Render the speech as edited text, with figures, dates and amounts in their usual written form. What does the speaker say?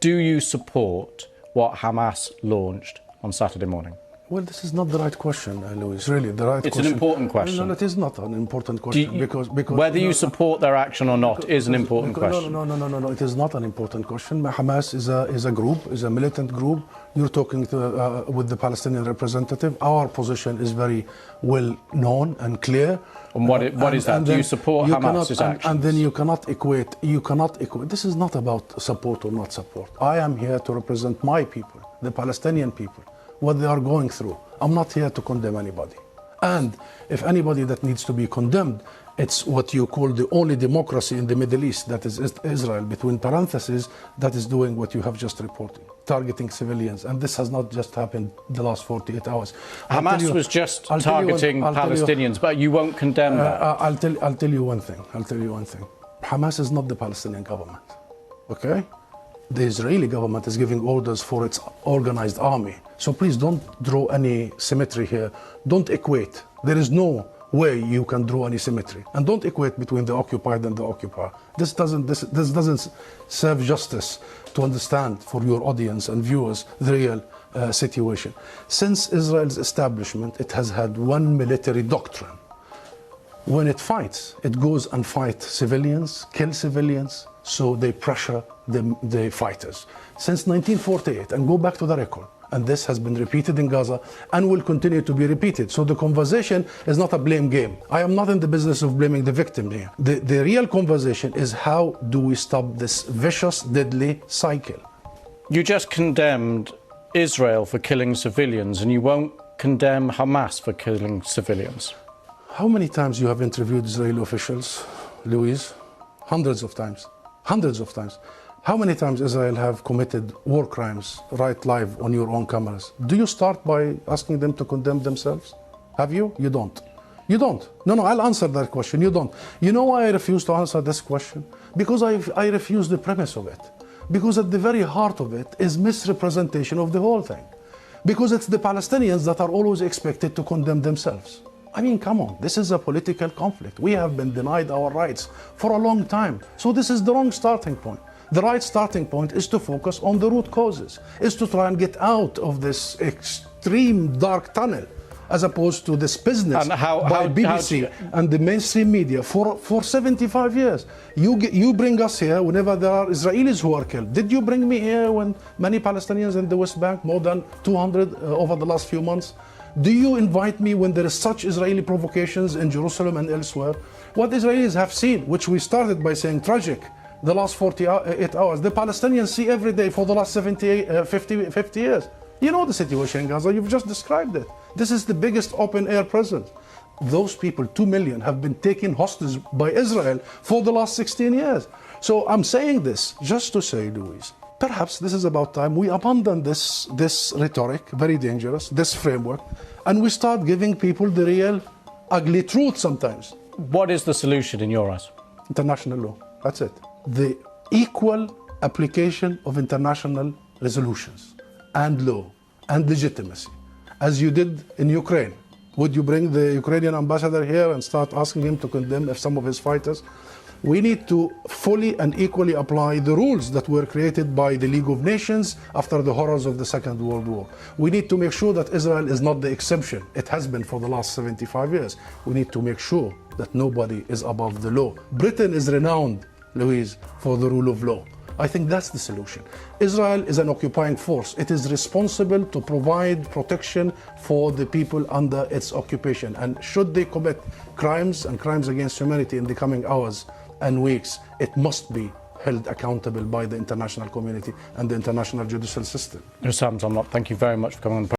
Do you support what Hamas launched on Saturday morning? Well, this is not the right question, Louis. Really, the right question. It's an important question. No, it is not an important question because whether you support their action or not is an important question. No. It is not an important question. Hamas is a group, is a militant group. You're talking with the Palestinian representative. Our position is very well known and clear. And what is that? Do you support Hamas's actions? And then you cannot equate. This is not about support or not support. I am here to represent my people, the Palestinian people, what they are going through. I'm not here to condemn anybody. And if anybody that needs to be condemned, it's what you call the only democracy in the Middle East, that is Israel, between parentheses, that is doing what you have just reported, targeting civilians. And this has not just happened the last 48 hours. Hamas was just targeting Palestinians, but you won't condemn that. I'll tell you one thing. Hamas is not the Palestinian government, okay? The Israeli government is giving orders for its organized army. So please don't draw any symmetry here. Don't equate. There is no way you can draw any symmetry. And don't equate between the occupied and the occupier. This doesn't serve justice to understand for your audience and viewers the real situation. Since Israel's establishment, it has had one military doctrine. When it fights, it goes and fights civilians, kill civilians, so they pressure the fighters. Since 1948, and go back to the record, and this has been repeated in Gaza and will continue to be repeated. So the conversation is not a blame game. I am not in the business of blaming the victim here. The real conversation is how do we stop this vicious, deadly cycle? You just condemned Israel for killing civilians, and you won't condemn Hamas for killing civilians. How many times you have interviewed Israeli officials, Louise? Hundreds of times. Hundreds of times. How many times Israel have committed war crimes right live on your own cameras? Do you start by asking them to condemn themselves? Have you? You don't. You don't. No, I'll answer that question. You don't. You know why I refuse to answer this question? Because I refuse the premise of it. Because at the very heart of it is misrepresentation of the whole thing. Because it's the Palestinians that are always expected to condemn themselves. I mean, come on, this is a political conflict. We have been denied our rights for a long time. So this is the wrong starting point. The right starting point is to focus on the root causes, is to try and get out of this extreme dark tunnel, as opposed to this business by BBC and the mainstream media for 75 years. You bring us here whenever there are Israelis who are killed. Did you bring me here when many Palestinians in the West Bank, more than 200 over the last few months? Do you invite me when there is such Israeli provocations in Jerusalem and elsewhere? What Israelis have seen, which we started by saying tragic, the last 48 hours, the Palestinians see every day for the last 50 years. You know the situation in Gaza, you've just described it. This is the biggest open-air prison. Those people, 2 million, have been taken hostage by Israel for the last 16 years. So I'm saying this just to say, Louise, perhaps this is about time we abandon this rhetoric, very dangerous, this framework, and we start giving people the real ugly truth sometimes. What is the solution in your eyes? International law, that's it. The equal application of international resolutions and law and legitimacy, as you did in Ukraine. Would you bring the Ukrainian ambassador here and start asking him to condemn some of his fighters? We need to fully and equally apply the rules that were created by the League of Nations after the horrors of the Second World War. We need to make sure that Israel is not the exception. It has been for the last 75 years. We need to make sure that nobody is above the law. Britain is renowned, Louise, for the rule of law. I think that's the solution. Israel is an occupying force. It is responsible to provide protection for the people under its occupation. And should they commit crimes and crimes against humanity in the coming hours and weeks, it must be held accountable by the international community and the international judicial system. Hussam Zomlot, thank you very much for coming on the